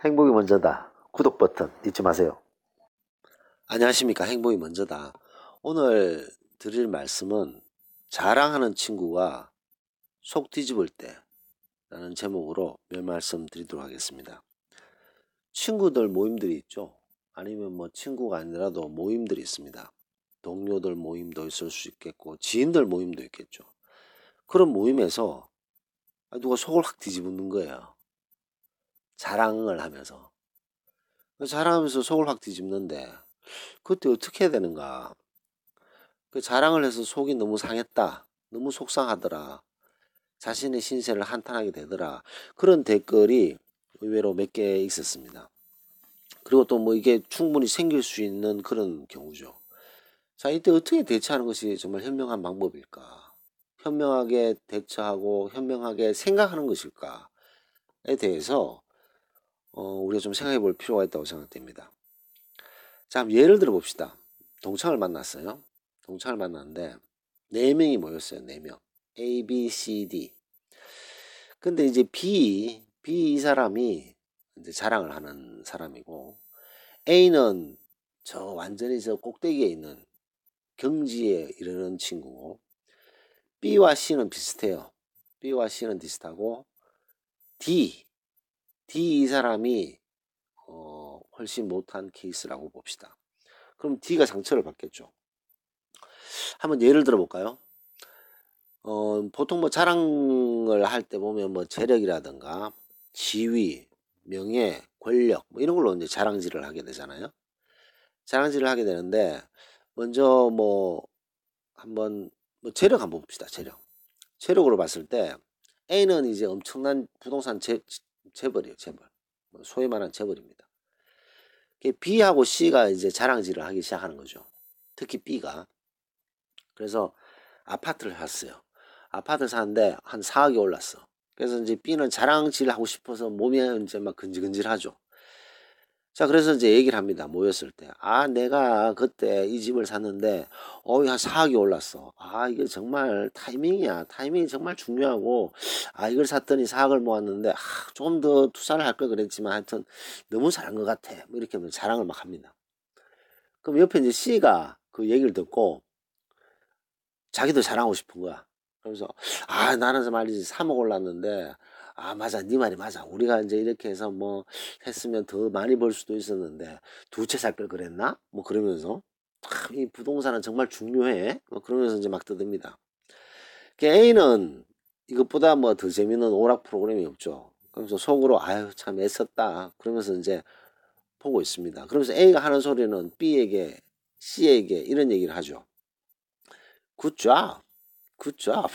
행복이 먼저다. 구독 버튼 잊지 마세요. 안녕하십니까. 행복이 먼저다. 오늘 드릴 말씀은 자랑하는 친구가 속 뒤집을 때 라는 제목으로 몇 말씀 드리도록 하겠습니다. 친구들 모임들이 있죠. 아니면 뭐 친구가 아니라도 모임들이 있습니다. 동료들 모임도 있을 수 있겠고 지인들 모임도 있겠죠. 그런 모임에서 누가 속을 확 뒤집는 거예요. 자랑을 하면서. 자랑하면서 속을 확 뒤집는데 그때 어떻게 해야 되는가? 그 자랑을 해서 속이 너무 상했다. 너무 속상하더라. 자신의 신세를 한탄하게 되더라. 그런 댓글이 의외로 몇 개 있었습니다. 그리고 또 뭐 이게 충분히 생길 수 있는 그런 경우죠. 자, 이때 어떻게 대처하는 것이 정말 현명한 방법일까? 현명하게 대처하고 현명하게 생각하는 것일까에 대해서 우리가 좀 생각해 볼 필요가 있다고 생각됩니다. 자, 예를 들어 봅시다. 동창을 만났어요. 동창을 만났는데 4명이 모였어요. 4명. A, B, C, D. 근데 이제 B 이 사람이 이제 자랑을 하는 사람이고 A는 완전히 저 꼭대기에 있는 경지에 이르는 친구고 B와 C는 비슷해요. B와 C는 비슷하고 D 이 사람이 훨씬 못한 케이스라고 봅시다. 그럼 D가 상처를 받겠죠. 한번 예를 들어 볼까요? 보통 뭐 자랑을 할 때 보면 뭐 재력이라든가 지위, 명예, 권력 뭐 이런 걸로 이제 자랑질을 하게 되잖아요. 자랑질을 하게 되는데 먼저 뭐 한번 뭐 재력 한번 봅시다. 재력으로 봤을 때 A는 이제 엄청난 부동산 재벌이에요. 재벌. 소위 말하는 재벌입니다. B하고 C가 이제 자랑질을 하기 시작하는 거죠. 특히 B가. 그래서 아파트를 샀어요. 아파트를 사는데 한 4억이 올랐어. 그래서 이제 B는 자랑질 하고 싶어서 몸이 이제 막 근질근질하죠. 자, 그래서 이제 얘기를 합니다. 모였을 때. 내가 그때 이 집을 샀는데, 한 4억이 올랐어. 이게 정말 타이밍이야. 타이밍이 정말 중요하고, 이걸 샀더니 4억을 모았는데, 좀 더 투자를 할 걸 그랬지만 하여튼 너무 잘한 것 같아. 뭐 이렇게 하면 자랑을 막 합니다. 그럼 옆에 이제 C가 그 얘기를 듣고, 자기도 자랑하고 싶은 거야. 그러면서 나는 말이지 3억 올랐는데 맞아 네 말이 맞아. 우리가 이제 이렇게 해서 뭐 했으면 더 많이 벌 수도 있었는데 2채 살 걸 그랬나? 뭐 그러면서 참 이 부동산은 정말 중요해. 뭐 그러면서 이제 막 떠듭니다. A는 이것보다 뭐 더 재밌는 오락 프로그램이 없죠. 그러면서 속으로 참 애썼다. 그러면서 이제 보고 있습니다. 그러면서 A가 하는 소리는 B에게 C에게 이런 얘기를 하죠. 굿잡. 굿잡.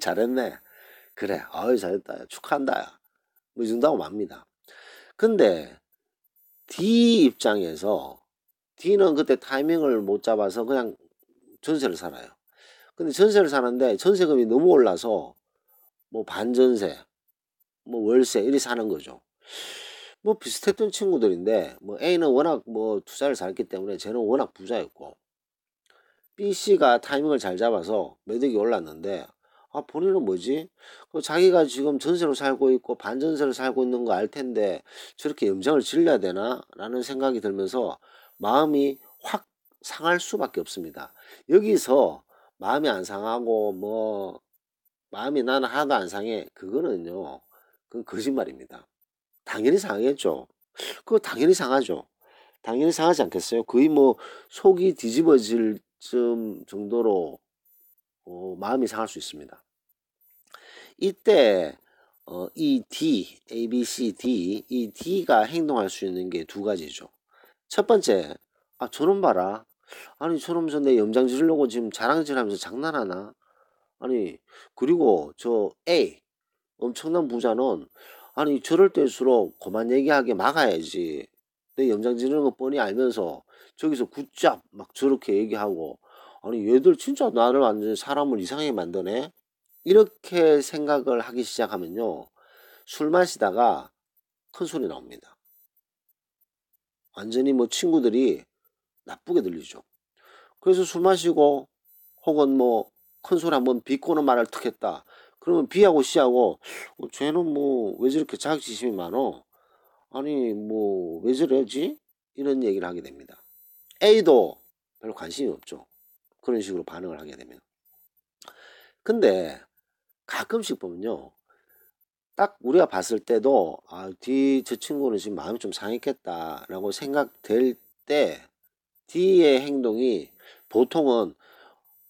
잘했네. 그래. 잘했다. 축하한다. 뭐 이 정도 하고 맙니다. 근데 D 입장에서 D는 그때 타이밍을 못 잡아서 그냥 전세를 살아요. 근데 전세를 사는데 전세금이 너무 올라서 뭐 반전세, 뭐 월세 이리 사는 거죠. 뭐 비슷했던 친구들인데 뭐 A는 워낙 뭐 투자를 잘했기 때문에 쟤는 워낙 부자였고 B, C가 타이밍을 잘 잡아서 매덕이 올랐는데 본인은 뭐지? 자기가 지금 전세로 살고 있고 반전세로 살고 있는 거 알 텐데 저렇게 염장을 질려야 되나? 라는 생각이 들면서 마음이 확 상할 수밖에 없습니다. 여기서 마음이 안 상하고 뭐 마음이 나는 하나도 안 상해. 그거는요. 그건 거짓말입니다. 당연히 상하겠죠. 그거 당연히 상하죠. 당연히 상하지 않겠어요? 거의 뭐 속이 뒤집어질 정도로 마음이 상할 수 있습니다. 이때 이 D, A, B, C, D, 이 D가 행동할 수 있는 게 두 가지죠. 첫 번째, 저놈 봐라. 저놈 내 염장 지르려고 지금 자랑질하면서 장난하나? 그리고 저 A, 엄청난 부자는 저럴 때일수록 그만 얘기하게 막아야지. 내 염장 지르는 거 뻔히 알면서 저기서 굿잡 막 저렇게 얘기하고 얘들 진짜 나를 완전 사람을 이상하게 만드네. 이렇게 생각을 하기 시작하면요. 술 마시다가 큰 소리 나옵니다. 완전히 뭐 친구들이 나쁘게 들리죠. 그래서 술 마시고 혹은 뭐 큰 소리 한번 비꼬는 말을 툭 했다. 그러면 B하고 C하고 쟤는 뭐 왜 저렇게 자격지심이 많어? 아니 뭐 왜 저러지? 이런 얘기를 하게 됩니다. A도 별로 관심이 없죠. 그런 식으로 반응을 하게 되면. 근데 가끔씩 보면요. 딱 우리가 봤을 때도 저 친구는 지금 마음이 좀 상했겠다라고 생각될 때 D의 행동이 보통은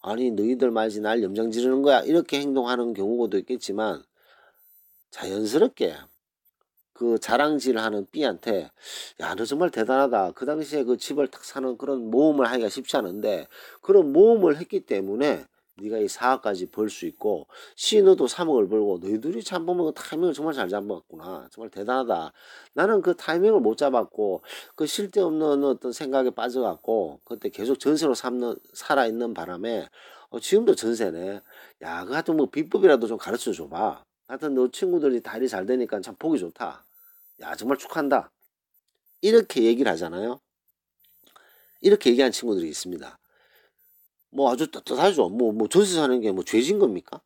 아니 너희들 말지 날 염장 지르는 거야 이렇게 행동하는 경우도 있겠지만 자연스럽게 그 자랑질하는 B한테 야 너 정말 대단하다. 그 당시에 그 집을 탁 사는 그런 모험을 하기가 쉽지 않은데 그런 모험을 했기 때문에 네가 이 4억까지 벌 수 있고 C 너도 3억을 벌고 너희들이 참 보면 그 타이밍을 정말 잘 잡았구나. 정말 대단하다. 나는 그 타이밍을 못 잡았고 그 쓸데없는 어떤 생각에 빠져갖고 그때 계속 전세로 살아있는 바람에 지금도 전세네. 야, 그 하여튼 뭐 비법이라도 좀 가르쳐 줘봐. 하여튼 너 친구들이 다 일이 잘 되니까 참 보기 좋다. 야, 정말 축하한다. 이렇게 얘기를 하잖아요. 이렇게 얘기한 친구들이 있습니다. 뭐 아주 떳떳하죠. 뭐 전세 사는 게 뭐 죄진 겁니까?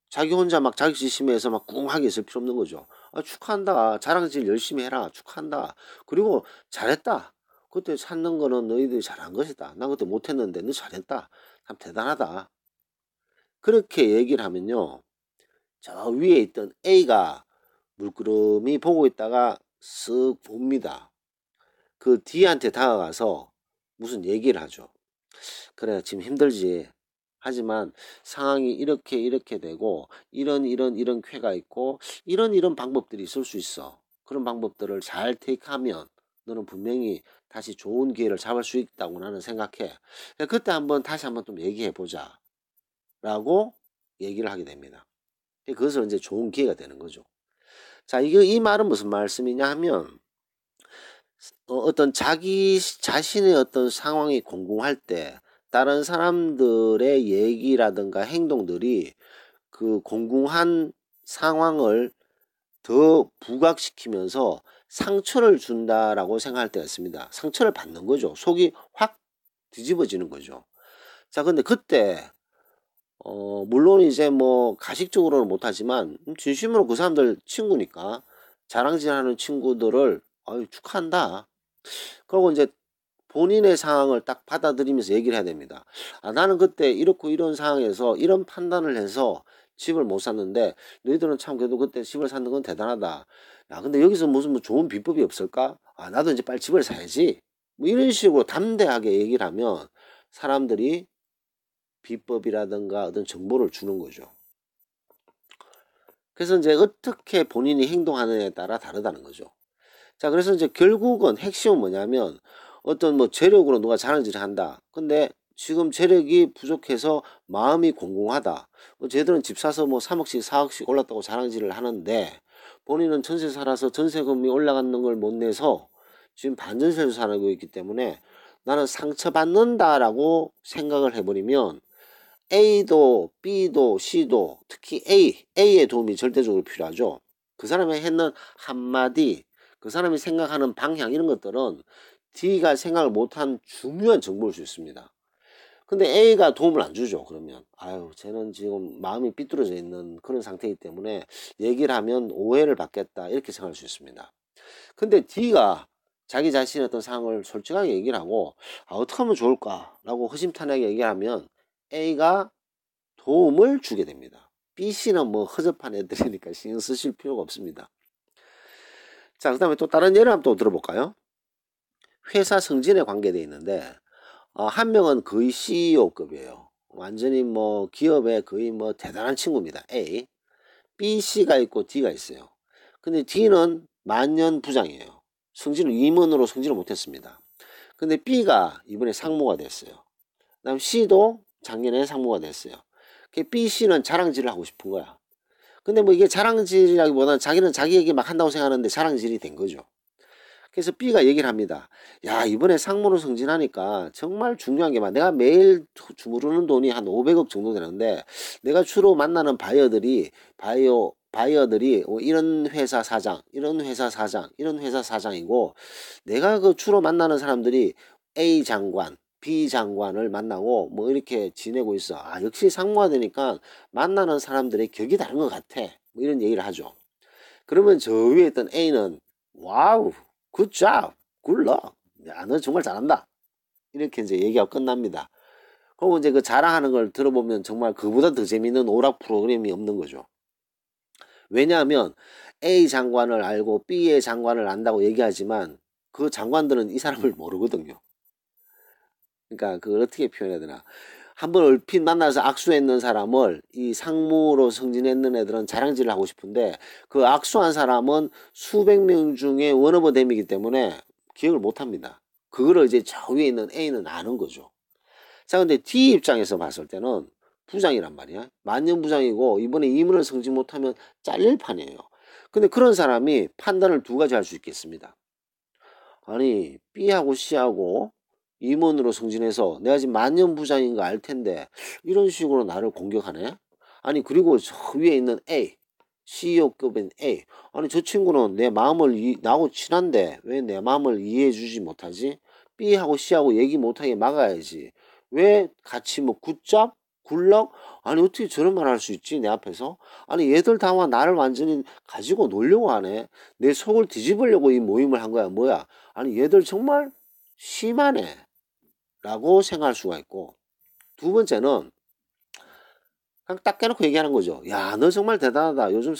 자기 혼자 막 자격지심에서 막 꿍하게 있을 필요 없는 거죠. 축하한다. 자랑질 열심히 해라. 축하한다. 그리고 잘했다. 그때 찾는 거는 너희들이 잘한 것이다. 나 그때 못했는데 너 잘했다. 참 대단하다. 그렇게 얘기를 하면요. 저 위에 있던 A가 물끄러미 보고 있다가 쓱 봅니다. 그 D한테 다가가서 무슨 얘기를 하죠. 그래, 지금 힘들지. 하지만 상황이 이렇게 되고 이런 쾌가 있고 이런 방법들이 있을 수 있어. 그런 방법들을 잘 테이크하면 너는 분명히 다시 좋은 기회를 잡을 수 있다고 나는 생각해. 그때 다시 한번 좀 얘기해 보자. 라고 얘기를 하게 됩니다. 그것은 이제 좋은 기회가 되는 거죠. 자, 이 말은 무슨 말씀이냐 하면 어떤 자기 자신의 어떤 상황이 공공할 때 다른 사람들의 얘기라든가 행동들이 그 공공한 상황을 더 부각시키면서 상처를 준다라고 생각할 때가 있습니다. 상처를 받는 거죠. 속이 확 뒤집어지는 거죠. 자, 근데 그때 물론 이제 뭐 가식적으로는 못하지만 진심으로 그 사람들 친구니까 자랑질하는 친구들을 축하한다. 그리고 이제 본인의 상황을 딱 받아들이면서 얘기를 해야 됩니다. 나는 그때 이렇고 이런 상황에서 이런 판단을 해서 집을 못 샀는데 너희들은 참 그래도 그때 집을 샀는 건 대단하다. 야, 근데 여기서 무슨 뭐 좋은 비법이 없을까? 나도 이제 빨리 집을 사야지. 뭐 이런 식으로 담대하게 얘기를 하면 사람들이 비법이라든가 어떤 정보를 주는 거죠. 그래서 이제 어떻게 본인이 행동하느냐에 따라 다르다는 거죠. 자, 그래서 이제 결국은 핵심은 뭐냐면 어떤 뭐 재력으로 누가 자랑질을 한다. 근데 지금 재력이 부족해서 마음이 공공하다. 쟤들은 집 사서 뭐 3억씩 4억씩 올랐다고 자랑질을 하는데 본인은 전세 살아서 전세금이 올라가는 걸 못 내서 지금 반전세로 살고 있기 때문에 나는 상처받는다라고 생각을 해버리면 A도 B도 C도 특히 A의 도움이 절대적으로 필요하죠. 그 사람이 했는 한마디, 그 사람이 생각하는 방향 이런 것들은 D가 생각을 못한 중요한 정보일 수 있습니다. 근데 A가 도움을 안 주죠. 그러면 쟤는 지금 마음이 삐뚤어져 있는 그런 상태이기 때문에 얘기를 하면 오해를 받겠다 이렇게 생각할 수 있습니다. 근데 D가 자기 자신의 어떤 상황을 솔직하게 얘기를 하고 어떻게 하면 좋을까라고 허심탄회하게 얘기하면 A가 도움을 주게 됩니다. B씨는 뭐 허접한 애들이니까 신경 쓰실 필요가 없습니다. 자, 그 다음에 또 다른 예를 한번 또 들어볼까요? 회사 승진에 관계되어 있는데 한 명은 거의 CEO급이에요. 완전히 뭐 기업의 거의 뭐 대단한 친구입니다. A. B씨가 있고 D가 있어요. 근데 D는 만년 부장이에요. 임원으로 승진을 못했습니다. 근데 B가 이번에 상무가 됐어요. 그다음 C도 작년에 상무가 됐어요. B씨는 자랑질을 하고 싶은 거야. 근데 뭐 이게 자랑질이라기보다는 자기는 자기 얘기 막 한다고 생각하는데 자랑질이 된 거죠. 그래서 B가 얘기를 합니다. 야, 이번에 상무로 승진하니까 정말 중요한 게 내가 매일 주무르는 돈이 한 500억 정도 되는데 내가 주로 만나는 바이어들이 이런 회사 사장, 이런 회사 사장, 이런 회사 사장이고 내가 그 주로 만나는 사람들이 A 장관, B 장관을 만나고 뭐 이렇게 지내고 있어. 역시 상무가 되니까 만나는 사람들의 격이 다른 것 같아. 뭐 이런 얘기를 하죠. 그러면 저 위에 있던 A는 와우, 굿잡, 굿럭. 야, 너 정말 잘한다. 이렇게 이제 얘기가 끝납니다. 그리고 이제 그 자랑하는 걸 들어보면 정말 그보다 더 재밌는 오락 프로그램이 없는 거죠. 왜냐하면 A 장관을 알고 B의 장관을 안다고 얘기하지만 그 장관들은 이 사람을 모르거든요. 그러니까 그걸 어떻게 표현해야 되나. 한번 얼핏 만나서 악수했는 사람을 이 상무로 승진했는 애들은 자랑질을 하고 싶은데 그 악수한 사람은 수백 명 중에 원오버 댐이기 때문에 기억을 못 합니다. 그거를 이제 저 위에 있는 A는 아는 거죠. 자, 근데 D 입장에서 봤을 때는 부장이란 말이야. 만년부장이고 이번에 임원을 승진 못하면 잘릴 판이에요. 근데 그런 사람이 판단을 두 가지 할 수 있겠습니다. 아니, B하고 C하고 임원으로 승진해서 내가 지금 만년부장인 거 알 텐데 이런 식으로 나를 공격하네? 아니, 그리고 저 위에 있는 A, CEO급인 A. 아니, 저 친구는 내 마음을 나하고 친한데 왜 내 마음을 이해해 주지 못하지? B하고 C하고 얘기 못하게 막아야지. 왜 같이 뭐 굿잡? 굴럭? 아니, 어떻게 저런 말 할 수 있지 내 앞에서? 아니, 얘들 다 와 나를 완전히 가지고 놀려고 하네. 내 속을 뒤집으려고 이 모임을 한 거야 뭐야? 아니, 얘들 정말 심하네 라고 생각할 수가 있고, 두 번째는 그냥 딱 깨놓고 얘기하는 거죠. 야, 너 정말 대단하다. 요즘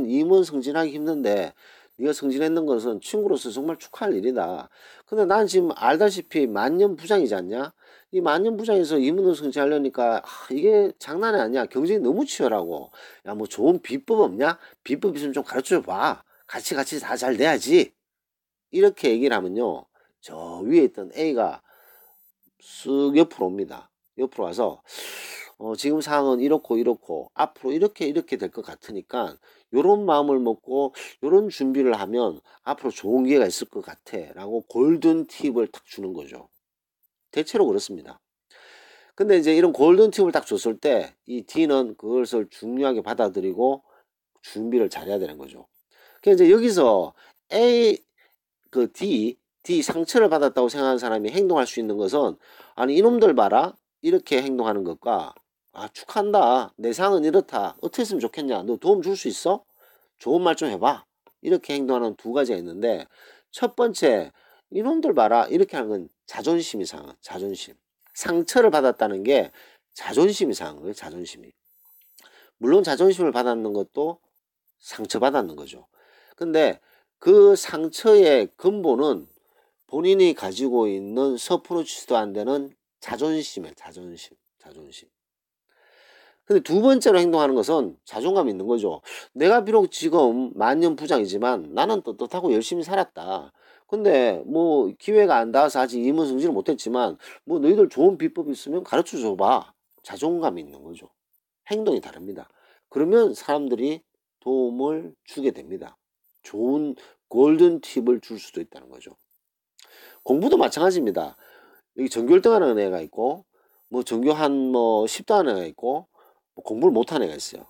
임원 승진하기 힘든데 네가 승진했는 것은 친구로서 정말 축하할 일이다. 근데 난 지금 알다시피 만년 부장이지 않냐? 이 만년 부장에서 임원으로 승진하려니까 이게 장난이 아니야. 경쟁이 너무 치열하고. 야, 뭐 좋은 비법 없냐? 비법 있으면 좀 가르쳐 봐. 같이 다 잘 돼야지. 이렇게 얘기를 하면요, 저 위에 있던 A가 쓱 옆으로 옵니다. 옆으로 와서 지금 상황은 이렇고 앞으로 이렇게 될 것 같으니까 요런 마음을 먹고 요런 준비를 하면 앞으로 좋은 기회가 있을 것 같아 라고 골든 팁을 탁 주는 거죠. 대체로 그렇습니다. 근데 이제 이런 골든 팁을 딱 줬을 때 이 D는 그것을 중요하게 받아들이고 준비를 잘해야 되는 거죠. 그래서 이제 여기서 A 그 D 상처를 받았다고 생각하는 사람이 행동할 수 있는 것은, 아니 이놈들 봐라 이렇게 행동하는 것과, 아 축하한다 내 상은 이렇다 어떻게 했으면 좋겠냐 너 도움 줄 수 있어? 좋은 말 좀 해봐 이렇게 행동하는 두 가지가 있는데, 첫 번째 이놈들 봐라 이렇게 하는 건 자존심이 상한, 자존심. 상처를 받았다는 게 자존심이 상한 거예요. 자존심이. 물론 자존심을 받았는 것도 상처받았는 거죠. 근데 그 상처의 근본은 본인이 가지고 있는 서프로치도 안 되는 자존심이에요. 자존심. 근데 두 번째로 행동하는 것은 자존감이 있는 거죠. 내가 비록 지금 만년 부장이지만 나는 떳떳하고 열심히 살았다. 근데 뭐 기회가 안 닿아서 아직 임원 승진을 못했지만 뭐 너희들 좋은 비법 있으면 가르쳐 줘봐. 자존감이 있는 거죠. 행동이 다릅니다. 그러면 사람들이 도움을 주게 됩니다. 좋은 골든 팁을 줄 수도 있다는 거죠. 공부도 마찬가지입니다. 여기 전교 1등 하는 애가 있고, 뭐 전교 한 뭐 10등 하는 애가 있고, 뭐 공부를 못하는 애가 있어요.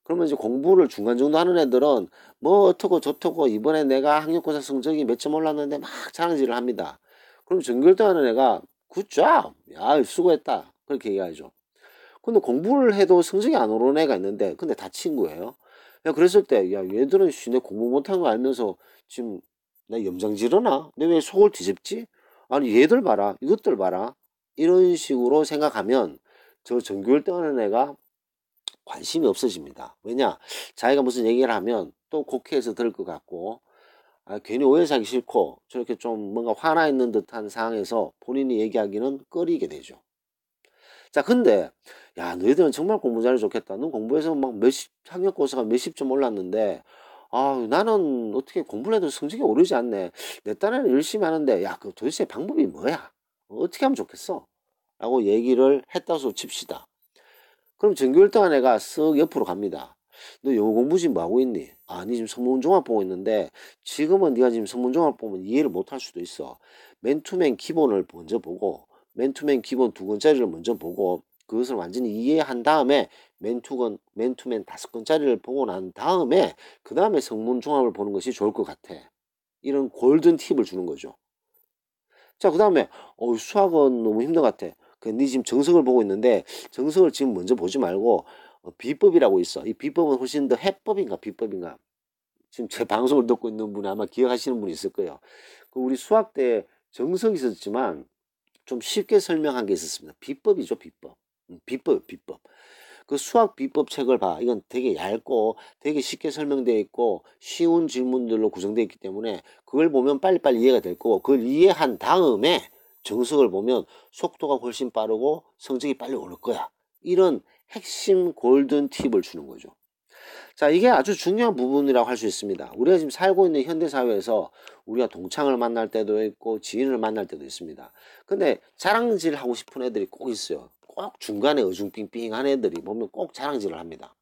그러면 이제 공부를 중간 정도 하는 애들은 뭐 어떻고 저떻고 이번에 내가 학력고사 성적이 몇 점 올랐는데 막 자랑질을 합니다. 그럼 전교 1등 하는 애가 굿잡! 야, 수고했다. 그렇게 얘기하죠. 근데 공부를 해도 성적이 안 오르는 애가 있는데 근데 다 친구예요. 야, 그랬을 때 야, 얘들은 내 공부 못한 거 알면서 지금 나 염장 지르나? 내 왜 속을 뒤집지? 아니 얘들 봐라 이것들 봐라 이런 식으로 생각하면 저 전교 1등 하는 애가 관심이 없어집니다. 왜냐? 자기가 무슨 얘기를 하면 또 곡해서 들을 것 같고, 아, 괜히 오해 사기 싫고 저렇게 좀 뭔가 화나 있는 듯한 상황에서 본인이 얘기하기는 꺼리게 되죠. 자, 근데 야, 너희들은 정말 공부 잘해 좋겠다. 넌 공부해서 막 학력고사가 몇십 점 올랐는데 아, 나는 어떻게 공부를 해도 성적이 오르지 않네. 내 딴에는 열심히 하는데 야, 그 도대체 방법이 뭐야? 어떻게 하면 좋겠어? 라고 얘기를 했다고 칩시다. 그럼 전교 1등한 애가 쓱 옆으로 갑니다. 너 영어 공부 지금 뭐 하고 있니? 아니 지금 성문종합 보고 있는데 지금은 네가 지금 성문종합 보면 이해를 못 할 수도 있어. 맨투맨 기본을 먼저 보고 맨투맨 기본 2권짜리를 먼저 보고 그것을 완전히 이해한 다음에 맨투맨 5권짜리를 보고 난 다음에 그 다음에 성문종합을 보는 것이 좋을 것 같아. 이런 골든 팁을 주는 거죠. 자, 그 다음에 수학은 너무 힘든 것 같아. 네 지금 정석을 보고 있는데 정석을 지금 먼저 보지 말고 비법이라고 있어. 이 비법은 훨씬 더 해법인가 비법인가 지금 제 방송을 듣고 있는 분이 아마 기억하시는 분이 있을 거예요. 그 우리 수학 때 정석이 있었지만 좀 쉽게 설명한 게 있었습니다. 비법이죠, 비법. 비법. 그 수학 비법 책을 봐. 이건 되게 얇고 되게 쉽게 설명되어 있고 쉬운 질문들로 구성되어 있기 때문에 그걸 보면 빨리빨리 이해가 될 거고, 그걸 이해한 다음에 정석을 보면 속도가 훨씬 빠르고 성적이 빨리 오를 거야. 이런 핵심 골든 팁을 주는 거죠. 자, 이게 아주 중요한 부분이라고 할 수 있습니다. 우리가 지금 살고 있는 현대사회에서 우리가 동창을 만날 때도 있고 지인을 만날 때도 있습니다. 근데 자랑질 하고 싶은 애들이 꼭 있어요. 꼭 중간에 어중빙빙한 애들이 보면 꼭 자랑질을 합니다.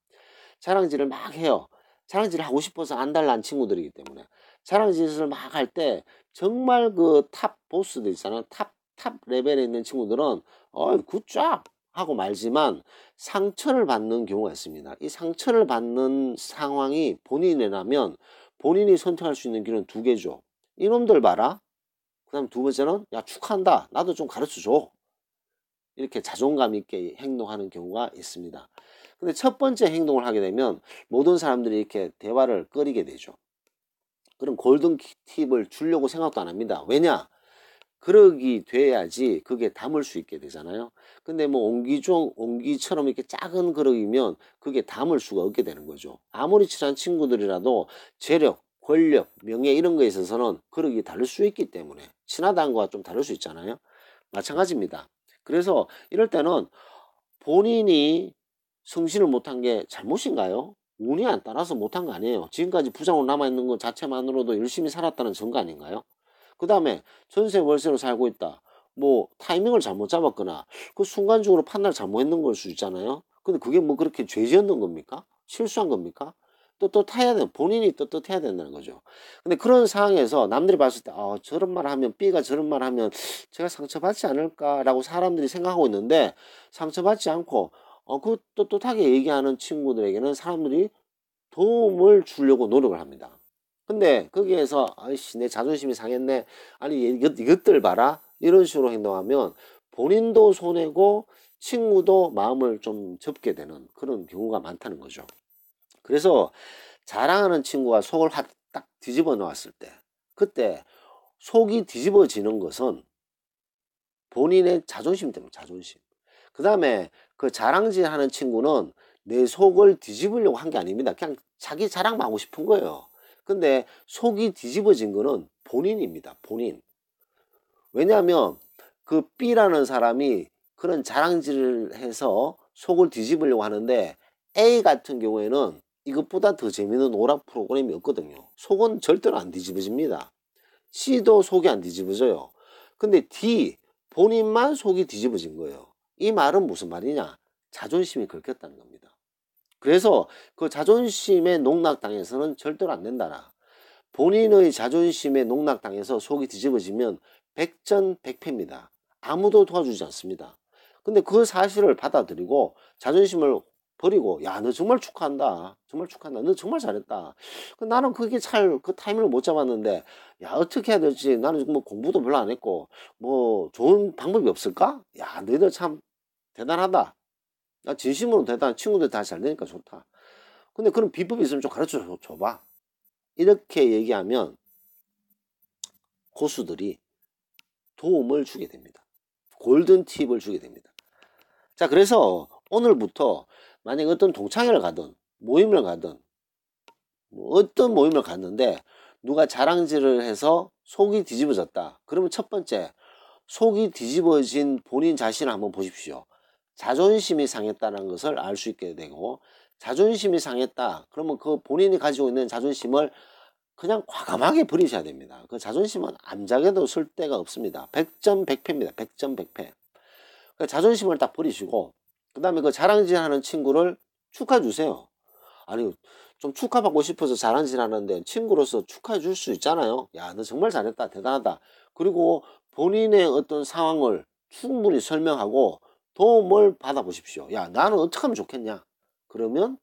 자랑질을 막 해요. 자랑질을 하고 싶어서 안달난 친구들이기 때문에. 자랑질을 막 할 때 정말 그 탑 보스들 있잖아요. 탑 레벨에 있는 친구들은 굿잡 하고 말지만 상처를 받는 경우가 있습니다. 이 상처를 받는 상황이 본인이라면 본인이 선택할 수 있는 길은 두 개죠. 이놈들 봐라. 그 다음 두 번째는 야, 축하한다. 나도 좀 가르쳐줘. 이렇게 자존감 있게 행동하는 경우가 있습니다. 근데 첫 번째 행동을 하게 되면 모든 사람들이 이렇게 대화를 꺼리게 되죠. 그럼 골든 팁을 주려고 생각도 안 합니다. 왜냐? 그러기 돼야지 그게 담을 수 있게 되잖아요. 근데 뭐 옹기처럼 이렇게 작은 그릇이면 그게 담을 수가 없게 되는 거죠. 아무리 친한 친구들이라도 재력, 권력, 명예 이런 거에 있어서는 그릇이 다를 수 있기 때문에 친하다는 거와 좀 다를 수 있잖아요. 마찬가지입니다. 그래서 이럴 때는 본인이 성실을 못한 게 잘못인가요? 운이 안 따라서 못한 거 아니에요. 지금까지 부장으로 남아있는 것 자체만으로도 열심히 살았다는 증거 아닌가요? 그 다음에 전세 월세로 살고 있다. 뭐 타이밍을 잘못 잡았거나 그 순간적으로 판단을 잘못했는 걸 수 있잖아요. 근데 그게 뭐 그렇게 죄 지었는 겁니까? 실수한 겁니까? 떳떳해야 돼. 본인이 떳떳해야 된다는 거죠. 근데 그런 상황에서 남들이 봤을 때 저런 말 하면 B가 저런 말 하면 제가 상처받지 않을까라고 사람들이 생각하고 있는데 상처받지 않고 그 떳떳하게 얘기하는 친구들에게는 사람들이 도움을 주려고 노력을 합니다. 근데 거기에서 아이씨 내 자존심이 상했네, 아니 이것들 봐라, 이런 식으로 행동하면 본인도 손해고 친구도 마음을 좀 접게 되는 그런 경우가 많다는 거죠. 그래서 자랑하는 친구가 속을 딱 뒤집어 놓았을 때, 그때 속이 뒤집어지는 것은 본인의 자존심 때문에, 자존심. 그 다음에 그 자랑질 하는 친구는 내 속을 뒤집으려고 한 게 아닙니다. 그냥 자기 자랑만 하고 싶은 거예요. 근데 속이 뒤집어진 거는 본인입니다. 본인. 왜냐하면 그 B라는 사람이 그런 자랑질을 해서 속을 뒤집으려고 하는데 A 같은 경우에는 이것보다 더 재밌는 오락 프로그램이 없거든요. 속은 절대로 안 뒤집어집니다. C도 속이 안 뒤집어져요. 근데 D, 본인만 속이 뒤집어진 거예요. 이 말은 무슨 말이냐? 자존심이 긁혔다는 겁니다. 그래서 그 자존심에 농락당해서는 절대로 안 된다라. 본인의 자존심에 농락당해서 속이 뒤집어지면 백전백패입니다. 아무도 도와주지 않습니다. 근데 그 사실을 받아들이고 자존심을 버리고 야, 너 정말 축하한다. 정말 축하한다. 너 정말 잘했다. 나는 그게 잘 그 타이밍을 못 잡았는데 야, 어떻게 해야 될지 나는 뭐 공부도 별로 안 했고 뭐 좋은 방법이 없을까? 야, 너희들 참 대단하다. 나 진심으로 대단한 친구들 다 잘 되니까 좋다. 근데 그런 비법이 있으면 좀 가르쳐 줘봐. 이렇게 얘기하면 고수들이 도움을 주게 됩니다. 골든 팁을 주게 됩니다. 자, 그래서 오늘부터 만약 어떤 동창회를 가든 모임을 가든 뭐 어떤 모임을 갔는데 누가 자랑질을 해서 속이 뒤집어졌다. 그러면 첫 번째, 속이 뒤집어진 본인 자신을 한번 보십시오. 자존심이 상했다는 것을 알 수 있게 되고, 자존심이 상했다. 그러면 그 본인이 가지고 있는 자존심을 그냥 과감하게 버리셔야 됩니다. 그 자존심은 암작에도 쓸 데가 없습니다. 백전백패입니다. 백전백패. 자존심을 딱 버리시고 그 다음에 그 자랑질하는 친구를 축하해 주세요. 아니 좀 축하받고 싶어서 자랑질하는데 친구로서 축하해 줄 수 있잖아요. 야, 너 정말 잘했다. 대단하다. 그리고 본인의 어떤 상황을 충분히 설명하고 도움을 받아보십시오. 야, 나는 어떻게 하면 좋겠냐. 그러면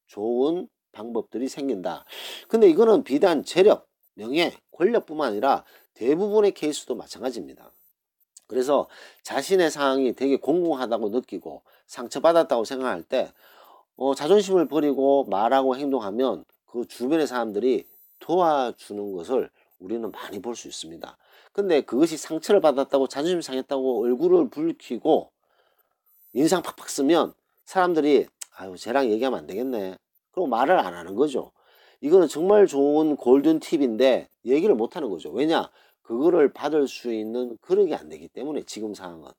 좋은 방법들이 생긴다. 근데 이거는 비단 재력, 명예, 권력뿐만 아니라 대부분의 케이스도 마찬가지입니다. 그래서 자신의 상황이 되게 공공하다고 느끼고 상처받았다고 생각할 때 자존심을 버리고 말하고 행동하면 그 주변의 사람들이 도와주는 것을 우리는 많이 볼 수 있습니다. 근데 그것이 상처를 받았다고 자존심 상했다고 얼굴을 붉히고 인상 팍팍 쓰면 사람들이 아유 쟤랑 얘기하면 안 되겠네. 그리고 말을 안 하는 거죠. 이거는 정말 좋은 골든 팁인데 얘기를 못 하는 거죠. 왜냐? 그거를 받을 수 있는 그릇이 안 되기 때문에 지금 상황은.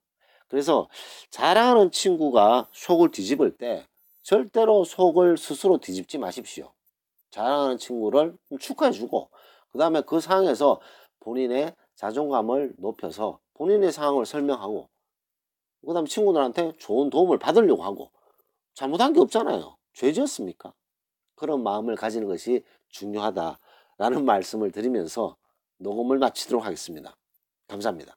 그래서 자랑하는 친구가 속을 뒤집을 때 절대로 속을 스스로 뒤집지 마십시오. 자랑하는 친구를 축하해 주고 그 다음에 그 상황에서 본인의 자존감을 높여서 본인의 상황을 설명하고 그 다음에 친구들한테 좋은 도움을 받으려고 하고 잘못한 게 없잖아요. 죄 지었습니까? 그런 마음을 가지는 것이 중요하다라는 말씀을 드리면서 녹음을 마치도록 하겠습니다. 감사합니다.